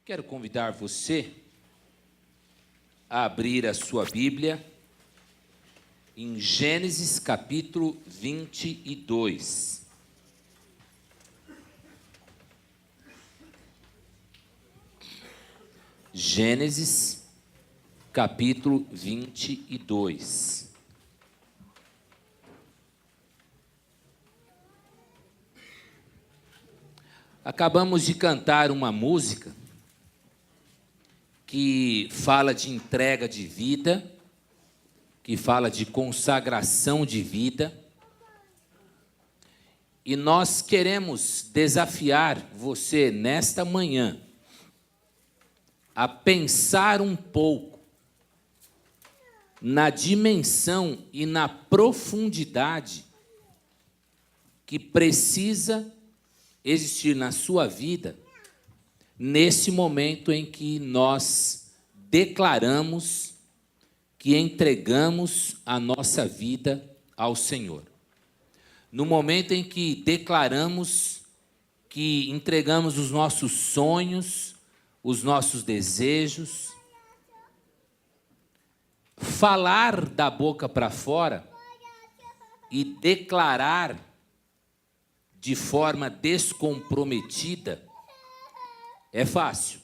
Quero convidar você a abrir a sua Bíblia em Gênesis capítulo 22. Gênesis capítulo 22. Acabamos de cantar uma música que fala de entrega de vida, que fala de consagração de vida. E nós queremos desafiar você nesta manhã a pensar um pouco na dimensão e na profundidade que precisa existir na sua vida nesse momento em que nós declaramos que entregamos a nossa vida ao Senhor. No momento em que declaramos que entregamos os nossos sonhos, os nossos desejos, falar da boca para fora e declarar de forma descomprometida é fácil.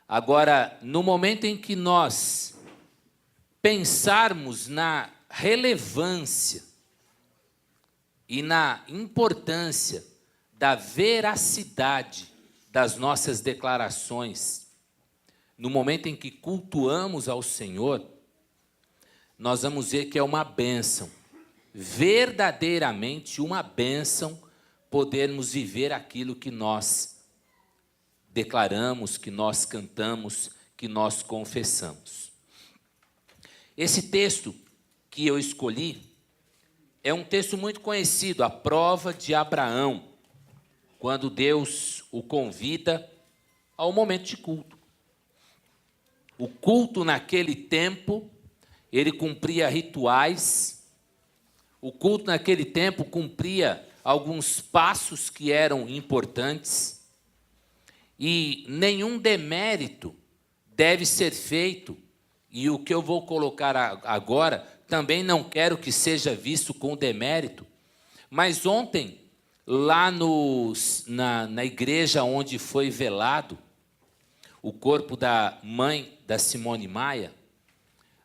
Agora, no momento em que nós pensarmos na relevância e na importância da veracidade das nossas declarações, no momento em que cultuamos ao Senhor, nós vamos ver que é uma bênção, verdadeiramente uma bênção, podermos viver aquilo que nós declaramos, que nós cantamos, que nós confessamos. Esse texto que eu escolhi é um texto muito conhecido, a prova de Abraão, quando Deus o convida ao momento de culto. O culto naquele tempo, ele cumpria rituais. O culto naquele tempo cumpria alguns passos que eram importantes. E nenhum demérito deve ser feito. E o que eu vou colocar agora, também não quero que seja visto com demérito. Mas ontem, lá na igreja onde foi velado o corpo da mãe da Simone Maia,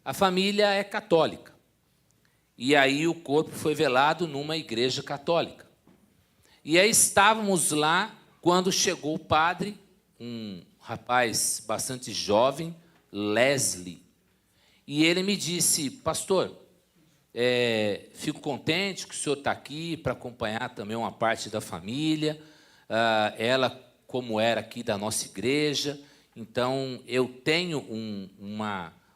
a família é católica. E aí o corpo foi velado numa igreja católica. E aí estávamos lá quando chegou o padre, um rapaz bastante jovem, Leslie. E ele me disse: pastor, fico contente que o senhor está aqui para acompanhar também uma parte da família. Ela, como era aqui da nossa igreja, então eu tenho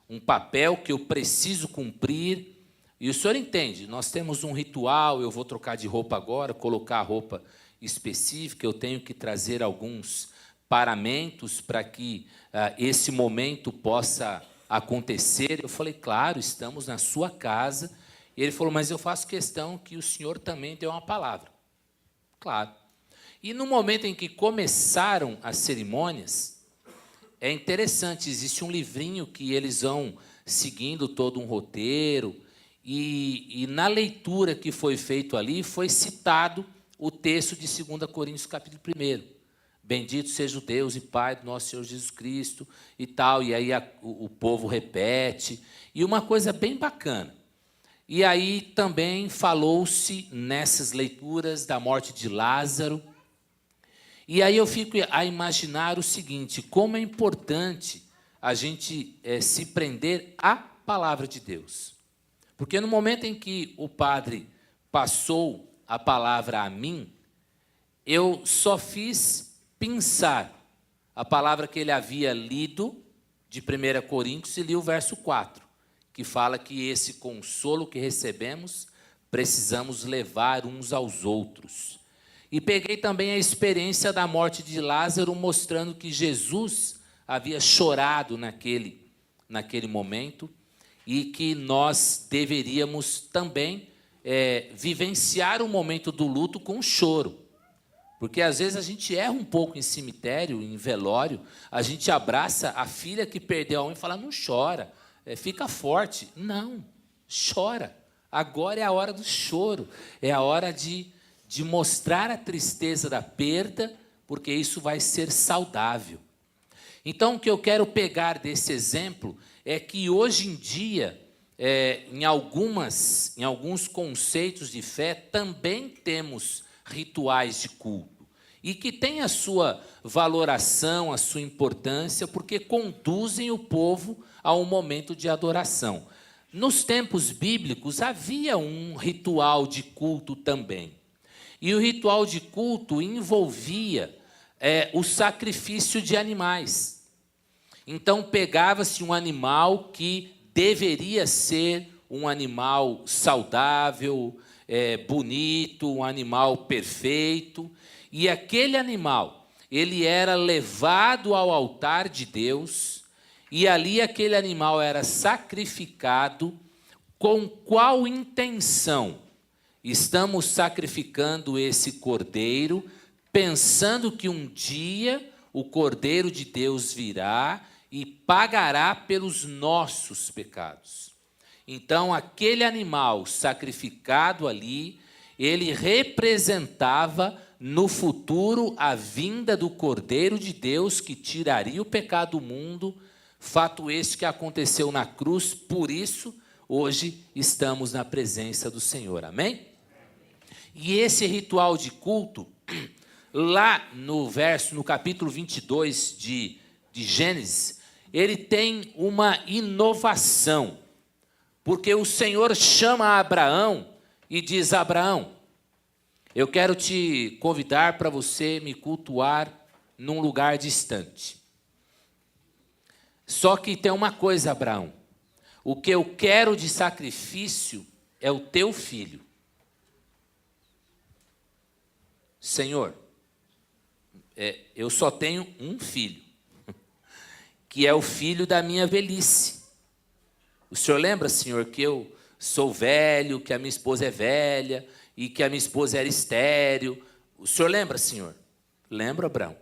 um papel que eu preciso cumprir. E o senhor entende, nós temos um ritual, eu vou trocar de roupa agora, colocar a roupa específica, eu tenho que trazer alguns paramentos para que esse momento possa acontecer. Eu falei, claro, estamos na sua casa. E ele falou, mas eu faço questão que o senhor também dê uma palavra. Claro. E no momento em que começaram as cerimônias, é interessante, existe um livrinho que eles vão seguindo todo um roteiro, e na leitura que foi feito ali, foi citado o texto de 2 Coríntios, capítulo 1. Bendito seja o Deus e Pai do nosso Senhor Jesus Cristo e tal. E aí o povo repete. E uma coisa bem bacana. E aí também falou-se nessas leituras da morte de Lázaro. E aí eu fico a imaginar o seguinte, como é importante a gente se prender à palavra de Deus. Porque no momento em que o padre passou a palavra a mim, eu só fiz pensar a palavra que ele havia lido de 1 Coríntios e li o verso 4, que fala que esse consolo que recebemos, precisamos levar uns aos outros. E peguei também a experiência da morte de Lázaro, mostrando que Jesus havia chorado naquele momento e que nós deveríamos também vivenciar o momento do luto com choro. Porque às vezes a gente erra um pouco em cemitério, em velório, a gente abraça a filha que perdeu a mãe e fala, não chora, fica forte. Não, chora. Agora é a hora do choro, é a hora de mostrar a tristeza da perda, porque isso vai ser saudável. Então, o que eu quero pegar desse exemplo é que hoje em dia, em alguns conceitos de fé, também temos rituais de culto, e que tem a sua valoração, a sua importância, porque conduzem o povo a um momento de adoração. Nos tempos bíblicos havia um ritual de culto também. E o ritual de culto envolvia o sacrifício de animais. Então pegava-se um animal que deveria ser um animal saudável, bonito, um animal perfeito. E aquele animal, ele era levado ao altar de Deus, e ali aquele animal era sacrificado. Com qual intenção? Estamos sacrificando esse cordeiro, pensando que um dia o Cordeiro de Deus virá e pagará pelos nossos pecados. Então, aquele animal sacrificado ali, ele representava no futuro a vinda do Cordeiro de Deus que tiraria o pecado do mundo, fato este que aconteceu na cruz. Por isso, hoje estamos na presença do Senhor, amém? E esse ritual de culto, lá no capítulo 22 de Gênesis, ele tem uma inovação, porque o Senhor chama Abraão e diz, Abraão, eu quero te convidar para você me cultuar num lugar distante. Só que tem uma coisa, Abraão, o que eu quero de sacrifício é o teu filho. Senhor, eu só tenho um filho, que é o filho da minha velhice. O senhor lembra, Senhor, que eu sou velho, que a minha esposa é velha, e que a minha esposa era estéril. O senhor lembra, Senhor? Lembra, Abraão?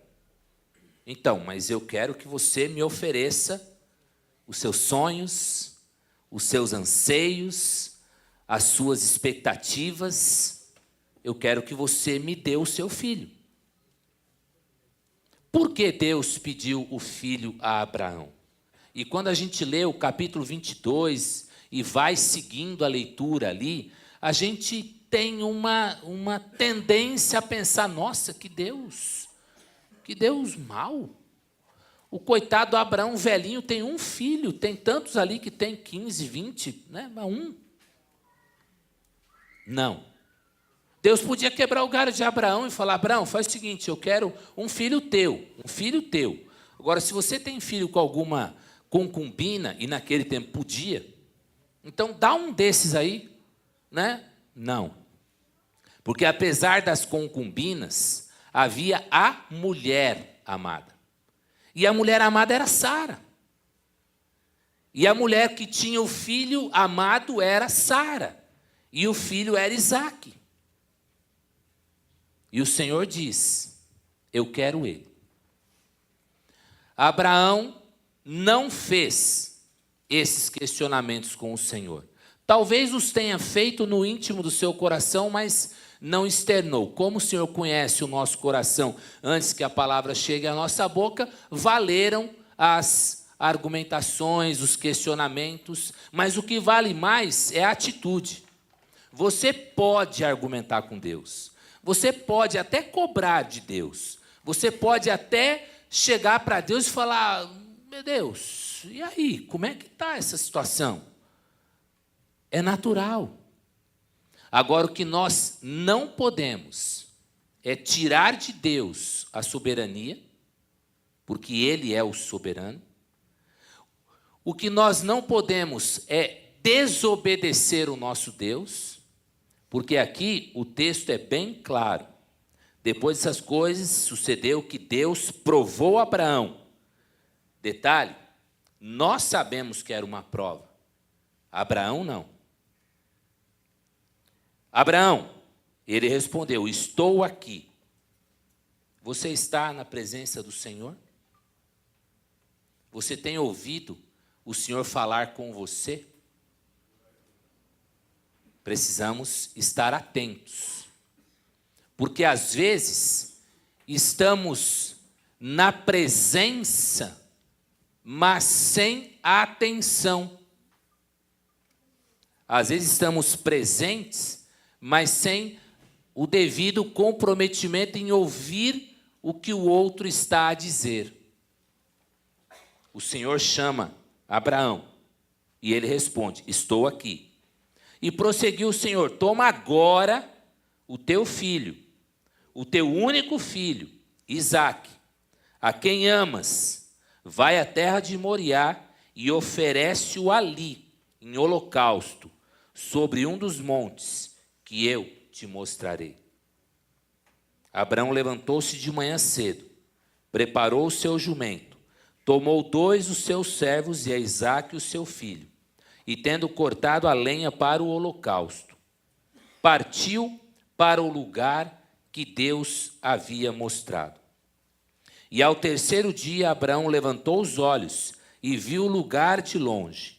Então, mas eu quero que você me ofereça os seus sonhos, os seus anseios, as suas expectativas. Eu quero que você me dê o seu filho. Por que Deus pediu o filho a Abraão? E quando a gente lê o capítulo 22 e vai seguindo a leitura ali, a gente tem uma tendência a pensar, nossa, que Deus mau. O coitado Abraão, velhinho, tem um filho, tem tantos ali que tem 15, 20, né? Mas um. Não. Deus podia quebrar o galho de Abraão e falar, Abraão, faz o seguinte, eu quero um filho teu. Agora, se você tem filho com alguma concubina, e naquele tempo podia, então dá um desses aí, né? Não. Porque apesar das concubinas, havia a mulher amada. E a mulher amada era Sara. E a mulher que tinha o filho amado era Sara. E o filho era Isaque. E o Senhor diz, eu quero ele. Abraão não fez esses questionamentos com o Senhor. Talvez os tenha feito no íntimo do seu coração, mas não externou. Como o Senhor conhece o nosso coração antes que a palavra chegue à nossa boca, valeram as argumentações, os questionamentos, mas o que vale mais é a atitude. Você pode argumentar com Deus, você pode até cobrar de Deus, você pode até chegar para Deus e falar, meu Deus, e aí, como é que está essa situação? É natural. Agora, o que nós não podemos é tirar de Deus a soberania, porque Ele é o soberano. O que nós não podemos é desobedecer o nosso Deus, porque aqui o texto é bem claro. Depois dessas coisas, sucedeu que Deus provou Abraão. Detalhe, nós sabemos que era uma prova. Abraão não. Abraão, ele respondeu, estou aqui. Você está na presença do Senhor? Você tem ouvido o Senhor falar com você? Precisamos estar atentos, porque às vezes estamos na presença, mas sem atenção. Às vezes estamos presentes, mas sem o devido comprometimento em ouvir o que o outro está a dizer. O Senhor chama Abraão e ele responde: estou aqui. E prosseguiu o Senhor: toma agora o teu filho, o teu único filho, Isaque, a quem amas, vai à terra de Moriá e oferece-o ali, em holocausto, sobre um dos montes que eu te mostrarei. Abraão levantou-se de manhã cedo, preparou o seu jumento, tomou 2 dos seus servos e a Isaque o seu filho, e tendo cortado a lenha para o holocausto, partiu para o lugar que Deus havia mostrado. E ao terceiro dia Abraão levantou os olhos e viu o lugar de longe.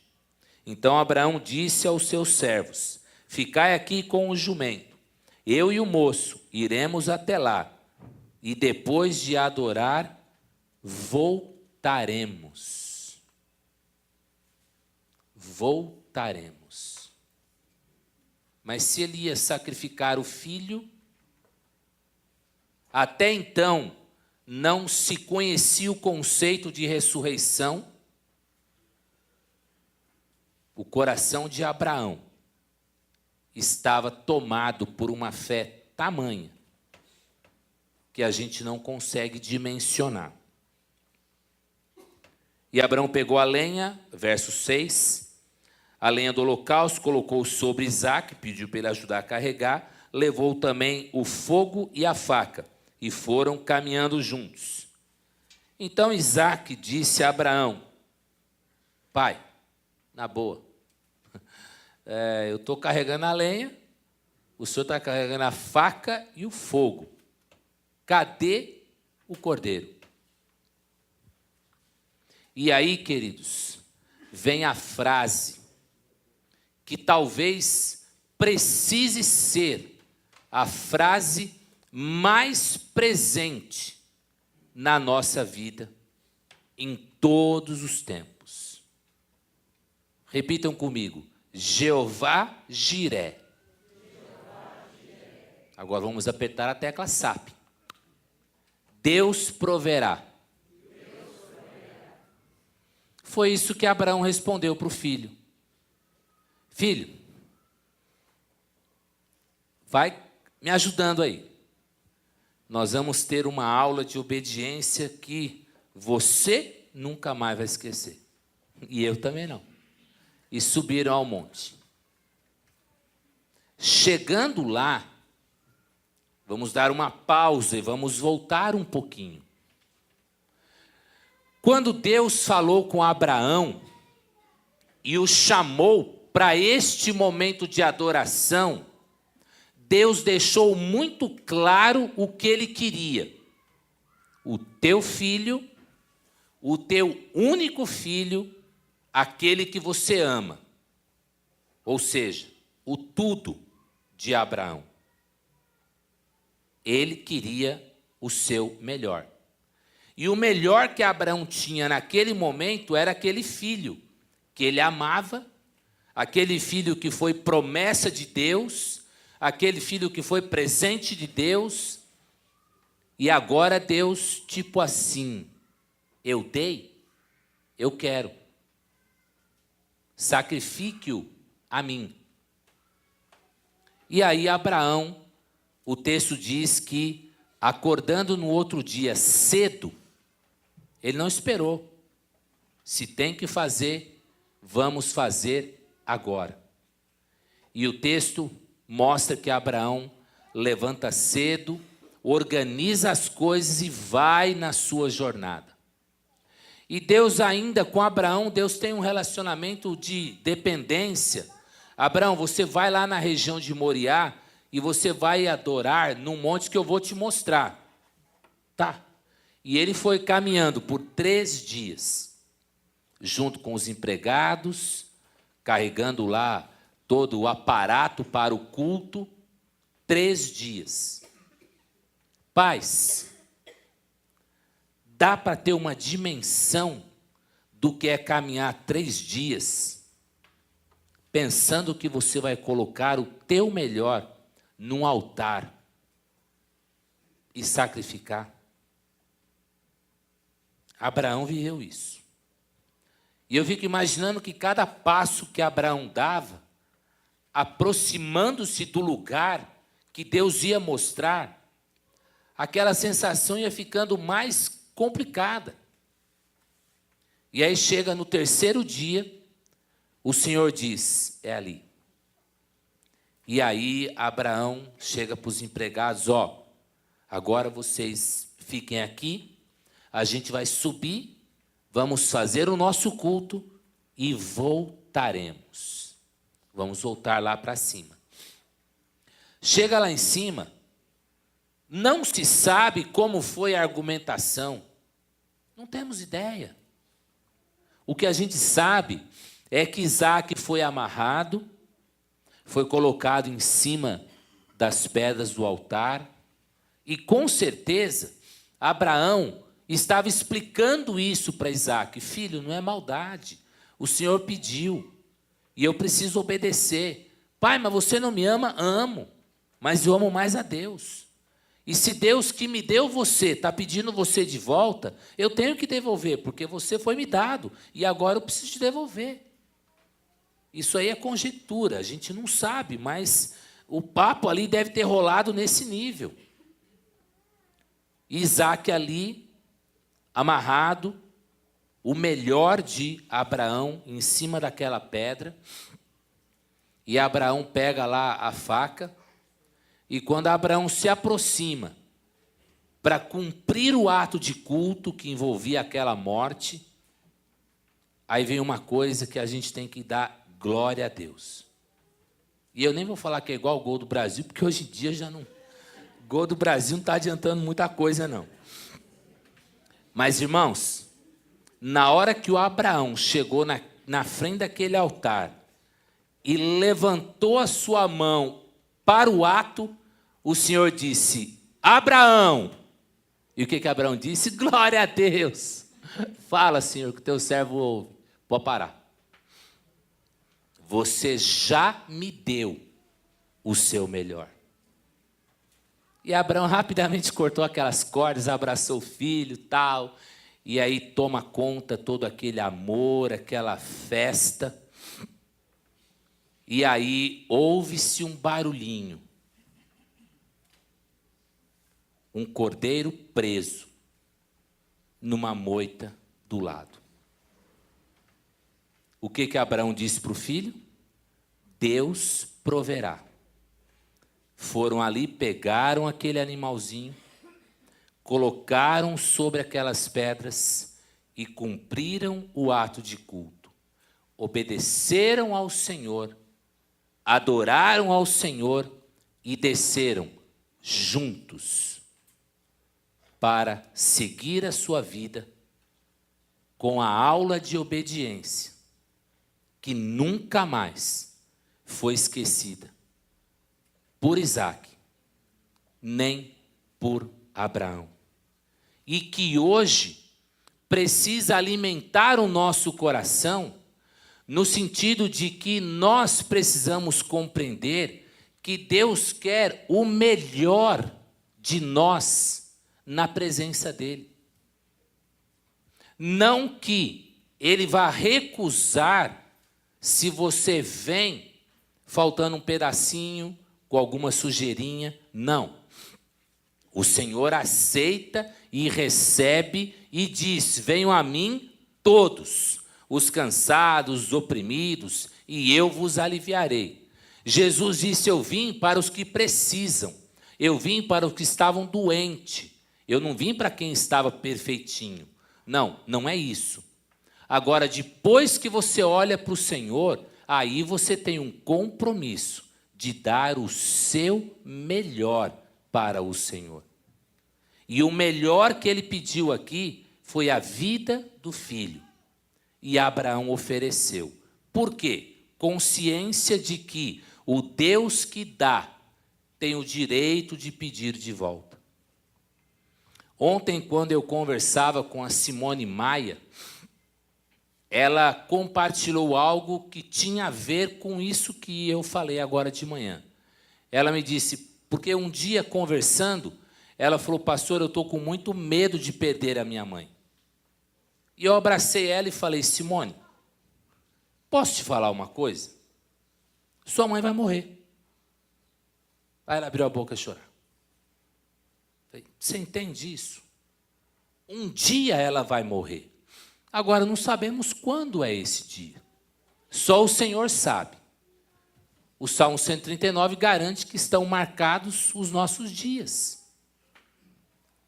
Então Abraão disse aos seus servos: ficai aqui com o jumento, eu e o moço iremos até lá, e depois de adorar, voltaremos. Voltaremos. Mas se ele ia sacrificar o filho, até então não se conhecia o conceito de ressurreição, o coração de Abraão estava tomado por uma fé tamanha que a gente não consegue dimensionar. E Abraão pegou a lenha, verso 6, a lenha do holocausto, colocou sobre Isaque, pediu para ele ajudar a carregar, levou também o fogo e a faca, e foram caminhando juntos. Então Isaque disse a Abraão: pai, na boa, eu estou carregando a lenha, o senhor está carregando a faca e o fogo. Cadê o cordeiro? E aí, queridos, vem a frase que talvez precise ser a frase mais presente na nossa vida em todos os tempos. Repitam comigo: Jeová Jiré. Agora vamos apertar a tecla SAP. Deus proverá. Foi isso que Abraão respondeu para o filho. Filho, vai me ajudando aí. Nós vamos ter uma aula de obediência que você nunca mais vai esquecer. E eu também não. E subiram ao monte. Chegando lá, vamos dar uma pausa e vamos voltar um pouquinho. Quando Deus falou com Abraão e o chamou para este momento de adoração, Deus deixou muito claro o que ele queria. O teu filho, o teu único filho, aquele que você ama. Ou seja, o tudo de Abraão. Ele queria o seu melhor. E o melhor que Abraão tinha naquele momento era aquele filho que ele amava, aquele filho que foi promessa de Deus, aquele filho que foi presente de Deus. E agora Deus, tipo assim, eu dei, eu quero. Sacrifique-o a mim. E aí Abraão, o texto diz que, acordando no outro dia cedo, ele não esperou. Se tem que fazer, vamos fazer agora. E o texto mostra que Abraão levanta cedo, organiza as coisas e vai na sua jornada. E Deus ainda, com Abraão, Deus tem um relacionamento de dependência. Abraão, você vai lá na região de Moriá e você vai adorar num monte que eu vou te mostrar. Tá. E ele foi caminhando por 3 dias, junto com os empregados, carregando lá todo o aparato para o culto, 3 dias. Pais, dá para ter uma dimensão do que é caminhar 3 dias, pensando que você vai colocar o teu melhor num altar e sacrificar? Abraão viveu isso. E eu fico imaginando que cada passo que Abraão dava, aproximando-se do lugar que Deus ia mostrar, aquela sensação ia ficando mais complicada. E aí chega no 3º dia, o Senhor diz, é ali. E aí Abraão chega para os empregados, agora vocês fiquem aqui, a gente vai subir, vamos fazer o nosso culto e voltaremos. Vamos voltar lá para cima. Chega lá em cima, não se sabe como foi a argumentação. Não temos ideia. O que a gente sabe é que Isaac foi amarrado, foi colocado em cima das pedras do altar, e com certeza Abraão estava explicando isso para Isaac. Filho, não é maldade. O Senhor pediu e eu preciso obedecer. Pai, mas você não me ama? Amo, mas eu amo mais a Deus. E se Deus que me deu você está pedindo você de volta, eu tenho que devolver, porque você foi me dado e agora eu preciso te devolver. Isso aí é conjectura, a gente não sabe, mas o papo ali deve ter rolado nesse nível. Isaac ali, amarrado, o melhor de Abraão em cima daquela pedra, e Abraão pega lá a faca, e quando Abraão se aproxima para cumprir o ato de culto que envolvia aquela morte, aí vem uma coisa que a gente tem que dar glória a Deus. E eu nem vou falar que é igual o gol do Brasil, porque hoje em dia já não... Gol do Brasil não está adiantando muita coisa, não. Mas, irmãos, na hora que o Abraão chegou na frente daquele altar e levantou a sua mão para o ato, o Senhor disse, Abraão. E o que Abraão disse? Glória a Deus. Fala, Senhor, que o teu servo ouve. Pode parar. Você já me deu o seu melhor. E Abraão rapidamente cortou aquelas cordas, abraçou o filho, tal, e aí toma conta todo aquele amor, aquela festa. E aí ouve-se um barulhinho. Um cordeiro preso numa moita do lado. O que Abraão disse para o filho? Deus proverá. Foram ali, pegaram aquele animalzinho, colocaram sobre aquelas pedras e cumpriram o ato de culto. Obedeceram ao Senhor, adoraram ao Senhor e desceram juntos para seguir a sua vida com a aula de obediência que nunca mais foi esquecida por Isaac, nem por Abraão. E que hoje precisa alimentar o nosso coração, no sentido de que nós precisamos compreender que Deus quer o melhor de nós na presença dEle. Não que Ele vá recusar se você vem faltando um pedacinho, com alguma sujeirinha, não. O Senhor aceita e recebe e diz, venham a mim todos, os cansados, os oprimidos, e eu vos aliviarei. Jesus disse, eu vim para os que precisam, eu vim para os que estavam doentes, eu não vim para quem estava perfeitinho. Não, não é isso. Agora, depois que você olha para o Senhor, aí você tem um compromisso de dar o seu melhor para o Senhor. E o melhor que ele pediu aqui foi a vida do filho. E Abraão ofereceu. Por quê? Consciência de que o Deus que dá tem o direito de pedir de volta. Ontem, quando eu conversava com a Simone Maia, ela compartilhou algo que tinha a ver com isso que eu falei agora de manhã. Ela me disse, porque um dia conversando, ela falou, pastor, eu estou com muito medo de perder a minha mãe. E eu abracei ela e falei, Simone, posso te falar uma coisa? Sua mãe vai morrer. Aí ela abriu a boca a chorar. Falei, você entende isso? Um dia ela vai morrer. Agora, não sabemos quando é esse dia. Só o Senhor sabe. O Salmo 139 garante que estão marcados os nossos dias.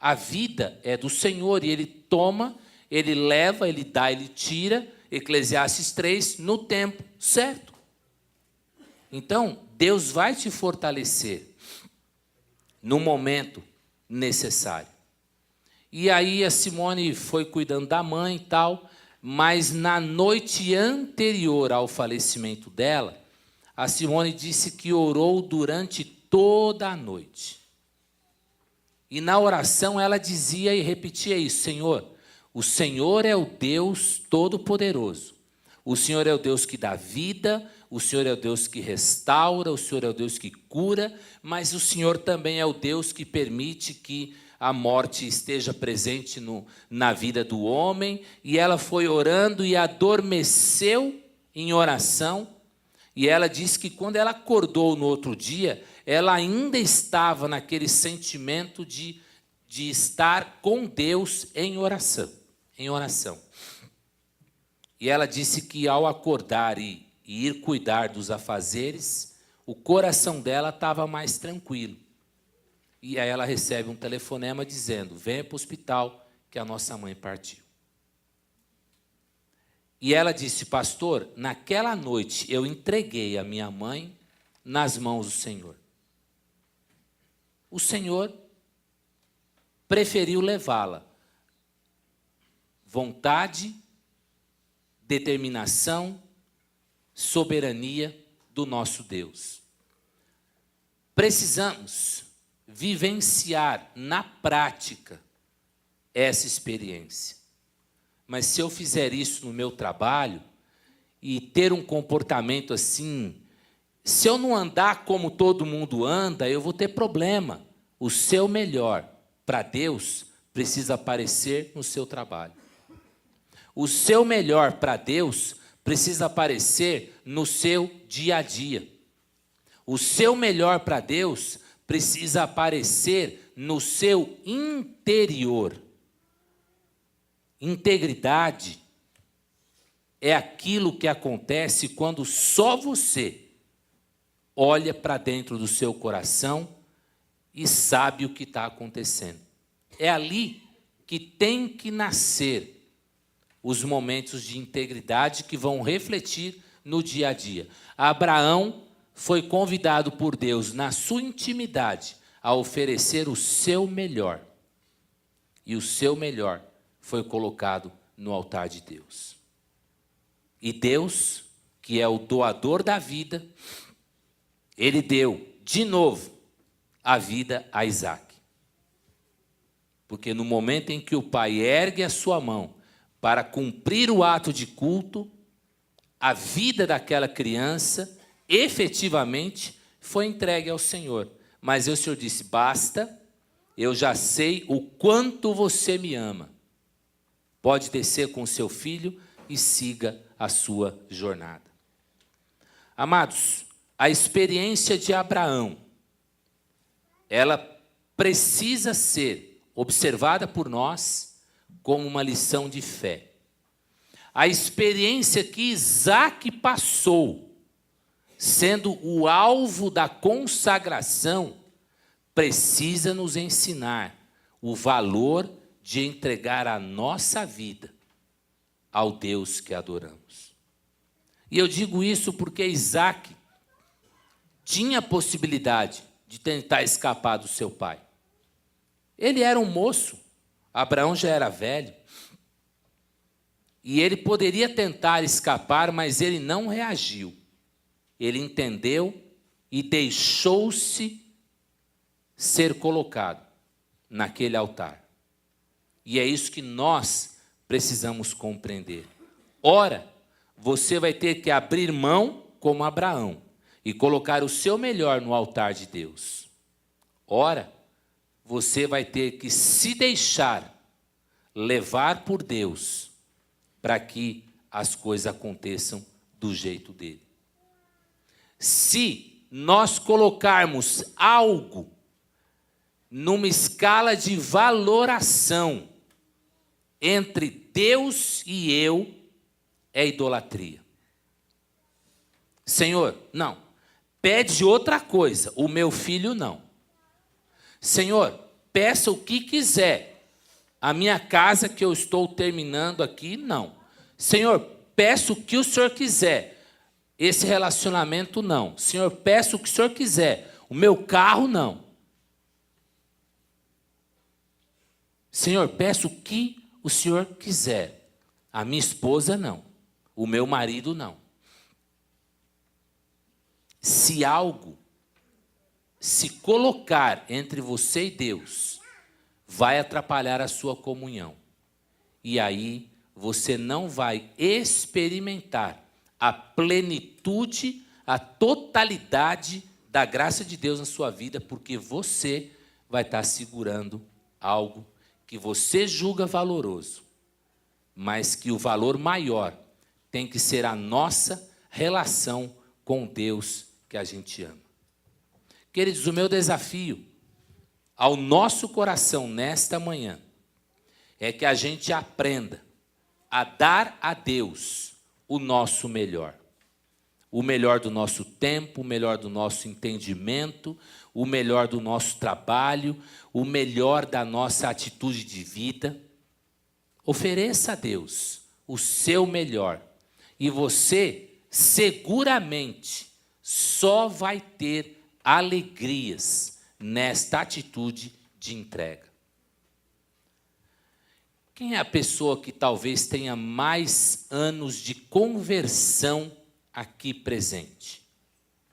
A vida é do Senhor e Ele toma, Ele leva, Ele dá, Ele tira. Eclesiastes 3, no tempo certo. Então, Deus vai te fortalecer no momento necessário. E aí a Simone foi cuidando da mãe e tal, mas na noite anterior ao falecimento dela, a Simone disse que orou durante toda a noite. E na oração ela dizia e repetia isso, Senhor, o Senhor é o Deus Todo-Poderoso. O Senhor é o Deus que dá vida, o Senhor é o Deus que restaura, o Senhor é o Deus que cura, mas o Senhor também é o Deus que permite que a morte esteja presente na vida do homem. E ela foi orando e adormeceu em oração. E ela disse que quando ela acordou no outro dia, ela ainda estava naquele sentimento de estar com Deus em oração. E ela disse que ao acordar e ir cuidar dos afazeres, o coração dela estava mais tranquilo. E aí ela recebe um telefonema dizendo, venha para o hospital que a nossa mãe partiu. E ela disse, pastor, naquela noite eu entreguei a minha mãe nas mãos do Senhor. O Senhor preferiu levá-la. Vontade, determinação, soberania do nosso Deus. Precisamos vivenciar na prática essa experiência. Mas se eu fizer isso no meu trabalho e ter um comportamento assim, se eu não andar como todo mundo anda, eu vou ter problema. O seu melhor para Deus precisa aparecer no seu trabalho. O seu melhor para Deus precisa aparecer no seu dia a dia. O seu melhor para Deus precisa aparecer no seu interior. Integridade é aquilo que acontece quando só você olha para dentro do seu coração e sabe o que está acontecendo. É ali que tem que nascer os momentos de integridade que vão refletir no dia a dia. Abraão foi convidado por Deus, na sua intimidade, a oferecer o seu melhor. E o seu melhor foi colocado no altar de Deus. E Deus, que é o doador da vida, Ele deu, de novo, a vida a Isaque. Porque no momento em que o pai ergue a sua mão para cumprir o ato de culto, a vida daquela criança efetivamente foi entregue ao Senhor. Mas o Senhor disse, basta, eu já sei o quanto você me ama. Pode descer com seu filho e siga a sua jornada. Amados, a experiência de Abraão, ela precisa ser observada por nós como uma lição de fé. A experiência que Isaque passou, sendo o alvo da consagração, precisa nos ensinar o valor de entregar a nossa vida ao Deus que adoramos. E eu digo isso porque Isaque tinha a possibilidade de tentar escapar do seu pai. Ele era um moço, Abraão já era velho. E ele poderia tentar escapar, mas ele não reagiu. Ele entendeu e deixou-se ser colocado naquele altar. E é isso que nós precisamos compreender. Ora, você vai ter que abrir mão como Abraão e colocar o seu melhor no altar de Deus. Ora, você vai ter que se deixar levar por Deus para que as coisas aconteçam do jeito dele. Se nós colocarmos algo numa escala de valoração entre Deus e eu, é idolatria. Senhor, não. Pede outra coisa, o meu filho não. Senhor, peça o que quiser. A minha casa que eu estou terminando aqui, não. Senhor, peça o que o Senhor quiser. Esse relacionamento, não. Senhor, peça o que o Senhor quiser. O meu carro, não. Senhor, peça o que o Senhor quiser. A minha esposa, não. O meu marido, não. Se algo se colocar entre você e Deus, vai atrapalhar a sua comunhão. E aí você não vai experimentar a plenitude, a totalidade da graça de Deus na sua vida, porque você vai estar segurando algo que você julga valoroso, mas que o valor maior tem que ser a nossa relação com Deus que a gente ama. Queridos, o meu desafio ao nosso coração nesta manhã é que a gente aprenda a dar a Deus o nosso melhor. O melhor do nosso tempo, o melhor do nosso entendimento, o melhor do nosso trabalho, o melhor da nossa atitude de vida. Ofereça a Deus o seu melhor. E você, seguramente, só vai ter alegrias nesta atitude de entrega. Quem é a pessoa que talvez tenha mais anos de conversão aqui presente?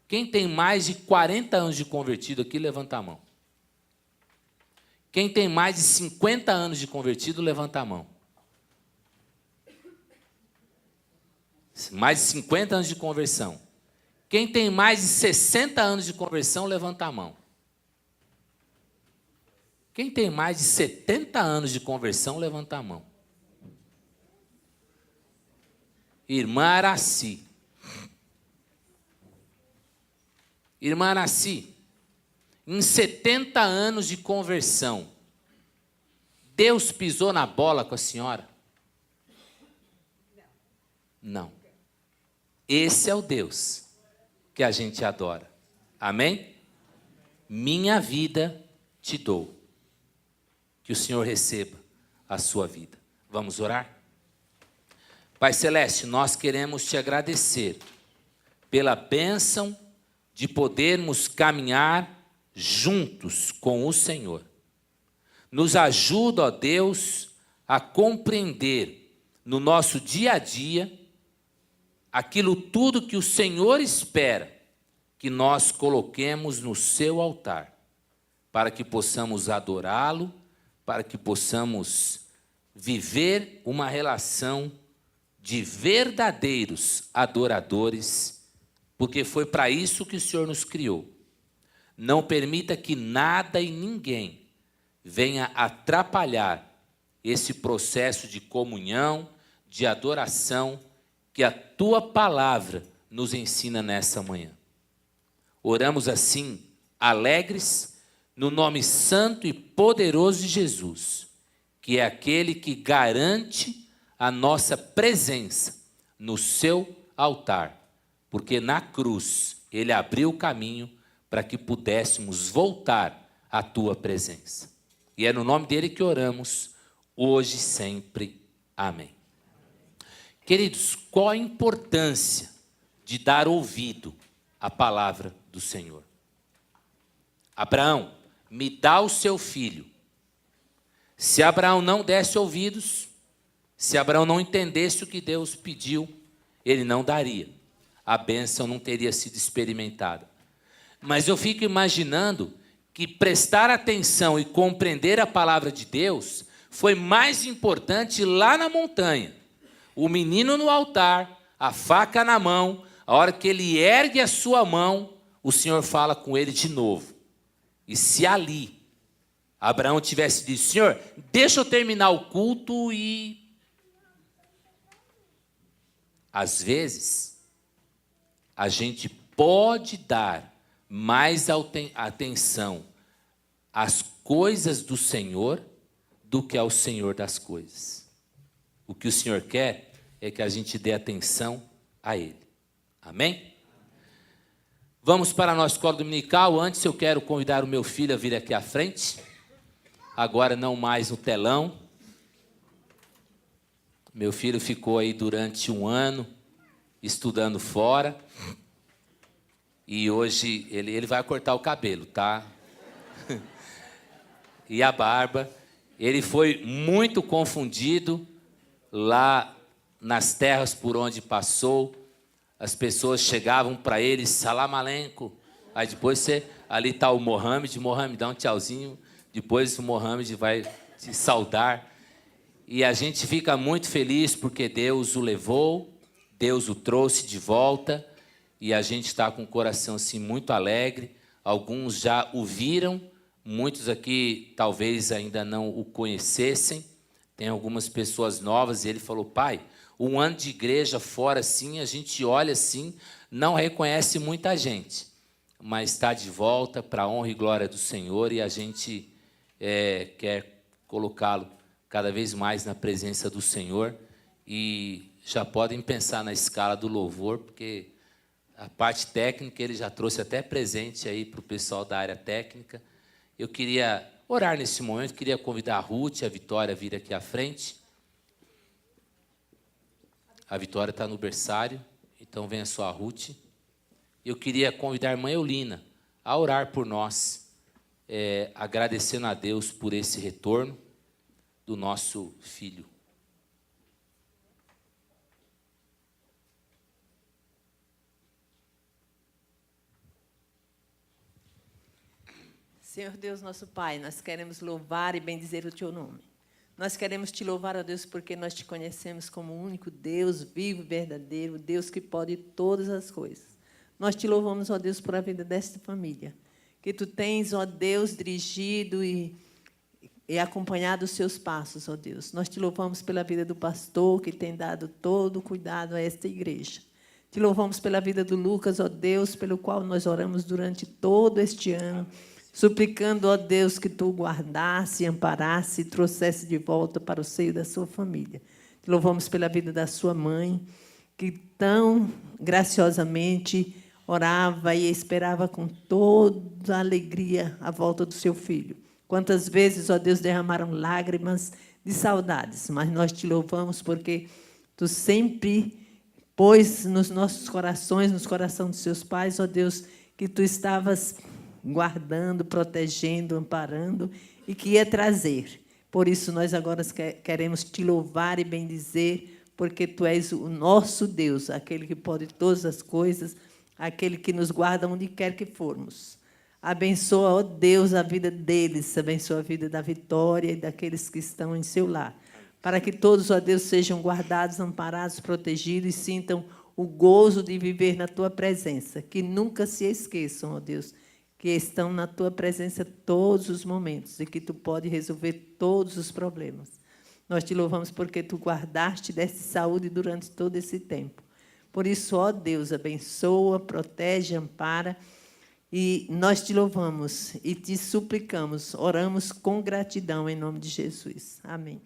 Quem tem mais de 40 anos de convertido aqui, levanta a mão. Quem tem mais de 50 anos de convertido, levanta a mão. Mais de 50 anos de conversão. Quem tem mais de 60 anos de conversão, levanta a mão. Quem tem mais de 70 anos de conversão, levanta a mão. Irmã Araci. Irmã Araci, em 70 anos de conversão, Deus pisou na bola com a senhora? Não. Esse é o Deus que a gente adora. Amém? Minha vida te dou. Que o Senhor receba a sua vida. Vamos orar? Pai Celeste, nós queremos te agradecer pela bênção de podermos caminhar juntos com o Senhor. Nos ajuda, ó Deus, a compreender no nosso dia a dia aquilo tudo que o Senhor espera que nós coloquemos no seu altar, para que possamos adorá-lo, para que possamos viver uma relação de verdadeiros adoradores, porque foi para isso que o Senhor nos criou. Não permita que nada e ninguém venha atrapalhar esse processo de comunhão, de adoração, que a Tua palavra nos ensina nessa manhã. Oramos assim, alegres, no nome santo e poderoso de Jesus, que é aquele que garante a nossa presença no seu altar, porque na cruz Ele abriu o caminho para que pudéssemos voltar à Tua presença. E é no nome dEle que oramos, hoje e sempre. Amém. Queridos, qual a importância de dar ouvido à palavra do Senhor? Abraão, me dá o seu filho. Se Abraão não desse ouvidos, se Abraão não entendesse o que Deus pediu, ele não daria. A bênção não teria sido experimentada. Mas eu fico imaginando que prestar atenção e compreender a palavra de Deus foi mais importante lá na montanha. O menino no altar, a faca na mão, a hora que ele ergue a sua mão, o Senhor fala com ele de novo. E se ali Abraão tivesse dito: Senhor, deixa eu terminar o culto e... Às vezes, a gente pode dar mais atenção às coisas do Senhor do que ao Senhor das coisas. O que o Senhor quer é que a gente dê atenção a Ele. Amém? Vamos para a nossa escola dominical. Antes eu quero convidar o meu filho a vir aqui à frente. Agora não mais no telão. Meu filho ficou aí durante 1 ano estudando fora. E hoje ele vai cortar o cabelo, tá? E a barba. Ele foi muito confundido lá nas terras por onde passou. As pessoas chegavam para ele, salam aleikum. Aí depois ali está o Mohamed, dá um tchauzinho. Depois o Mohamed vai te saudar. E a gente fica muito feliz porque Deus o levou, Deus o trouxe de volta. E a gente está com o coração assim, muito alegre. Alguns já o viram, muitos aqui talvez ainda não o conhecessem. Tem algumas pessoas novas e ele falou: pai, 1 ano de igreja fora assim, a gente olha assim, não reconhece muita gente. Mas está de volta para a honra e glória do Senhor e a gente quer colocá-lo cada vez mais na presença do Senhor. E já podem pensar na escala do louvor, porque a parte técnica ele já trouxe até presente aí para o pessoal da área técnica. Eu queria orar nesse momento, queria convidar a Ruth e a Vitória a vir aqui à frente. A Vitória está no berçário, então venha só a Ruth. Eu queria convidar a irmã Eulina a orar por nós, agradecendo a Deus por esse retorno do nosso filho. Senhor Deus, nosso Pai, nós queremos louvar e bendizer o Teu nome. Nós queremos Te louvar, ó Deus, porque nós Te conhecemos como o único Deus vivo e verdadeiro, Deus que pode todas as coisas. Nós Te louvamos, ó Deus, por a vida desta família, que Tu tens, ó Deus, dirigido e acompanhado os seus passos, ó Deus. Nós Te louvamos pela vida do pastor, que tem dado todo o cuidado a esta igreja. Te louvamos pela vida do Lucas, ó Deus, pelo qual nós oramos durante todo este ano, suplicando, ó Deus, que Tu o guardasse, amparasse e trouxesse de volta para o seio da sua família. Te louvamos pela vida da sua mãe, que tão graciosamente orava e esperava com toda a alegria a volta do seu filho. Quantas vezes, ó Deus, derramaram lágrimas de saudades, mas nós Te louvamos porque Tu sempre pôs nos nossos corações, nos corações dos seus pais, ó Deus, que Tu estavas guardando, protegendo, amparando e que ia trazer. Por isso, nós agora queremos Te louvar e bendizer, porque Tu és o nosso Deus, aquele que pode todas as coisas, aquele que nos guarda onde quer que formos. Abençoa, ó Deus, a vida deles, abençoa a vida da Vitória e daqueles que estão em seu lar, para que todos, ó Deus, sejam guardados, amparados, protegidos e sintam o gozo de viver na Tua presença, que nunca se esqueçam, ó Deus, que estão na Tua presença todos os momentos e que Tu pode resolver todos os problemas. Nós Te louvamos porque Tu guardaste deste saúde durante todo esse tempo. Por isso, ó Deus, abençoa, protege, ampara, e nós Te louvamos e Te suplicamos, oramos com gratidão em nome de Jesus. Amém.